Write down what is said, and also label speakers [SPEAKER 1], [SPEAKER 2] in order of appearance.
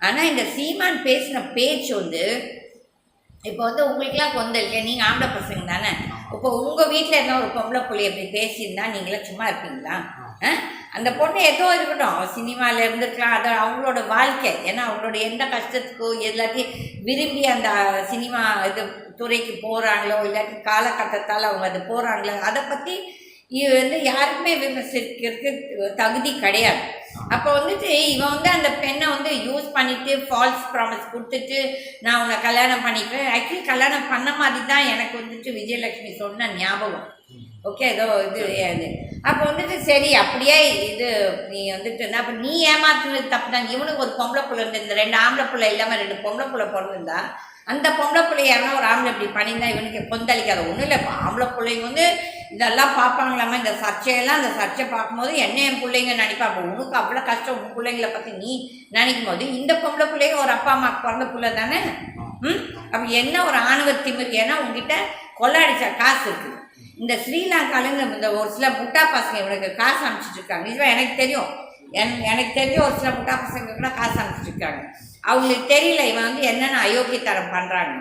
[SPEAKER 1] ஆனால் இந்த சீமான் பேசின பேச்சு வந்து இப்போ வந்து உங்களுக்குலாம் கொந்தளிக்க நீங்கள் ஆம்பளை பசங்க தானே. இப்போ உங்கள் வீட்டில் என்ன ஒரு பொம்பளை புள்ளி எப்படி பேசியிருந்தா நீங்களாம் சும்மா இருப்பீங்களா? அந்த பொண்ணு ஏதோ இருக்கட்டும், சினிமாவில் இருந்துக்கலாம், அது அவங்களோட வாழ்க்கை. ஏன்னா அவங்களோட எந்த கஷ்டத்துக்கும் எல்லாத்தையும் விரும்பி அந்த சினிமா இது துறைக்கு போகிறாங்களோ இல்லாட்டி காலகட்டத்தால் அவங்க அது போகிறாங்களோ அதை பற்றி இது வந்து யாருக்குமே விமர்சிக்கிறதுக்கு தகுதி கிடையாது. அப்போ வந்துட்டு இவன் வந்து அந்த பெண்ணை வந்து யூஸ் பண்ணிட்டு ஃபால்ஸ் ப்ராமிஸ் கொடுத்துட்டு நான் உன்னை கல்யாணம் பண்ணிக்கிறேன். ஆக்சுவலி கல்யாணம் பண்ண மாதிரி தான் எனக்கு வந்துட்டு விஜயலட்சுமி சொன்ன ஞாபகம். ஓகே, ஏதோ இது அப்போ வந்துட்டு சரி அப்படியே இது நீ வந்துட்டு அப்போ நீ ஏமாத்துனது தப்பு தான். இவனுக்கு ஒரு பொம்பளை பிள்ளை இருந்து இந்த 2 ஆம்பளை பிள்ளை இல்லாமல் 2 பொம்பளை பிள்ளை பிறந்திருந்தா அந்த பொம்பளை பிள்ளை யாருன்னா ஒரு ஆம்பளை இப்படி பண்ணியிருந்தா இவனுக்கு கொந்தளிக்காது. ஒன்றும் இல்லை, இப்போ ஆம்பளை பிள்ளைங்க வந்து இதெல்லாம் பார்ப்பாங்களாமா, இந்த சர்ச்சையெல்லாம். அந்த சர்ச்சை பார்க்கும்போது என்ன என் பிள்ளைங்க நினைப்பா. அப்போ உனக்கு அவ்வளோ கஷ்டம் உன் பிள்ளைங்களை பற்றி நீ நினைக்கும் போது இந்த பொம்பளை பிள்ளைங்க ஒரு அப்பா அம்மாவுக்கு பிறந்த பிள்ளை தானே. அப்போ என்ன ஒரு ஆணவ திமிர். ஏன்னா உங்ககிட்ட கொள்ளாடிச்சா காசு இருக்குது. இந்த ஸ்ரீலங்காலேருந்து இந்த ஒரு சில முட்டா பசங்க இவனுக்கு காசு அனுப்பிச்சிட்டு இருக்காங்க. இதுவாக எனக்கு தெரியும். எனக்கு தெரிஞ்ச ஒரு சில முட்டா பசங்க கூட காசு அனுப்பிச்சிட்டு இருக்காங்க. அவங்களுக்கு தெரியல இவன் வந்து என்னென்ன அயோக்கியத்தரம் பண்ணுறாங்க.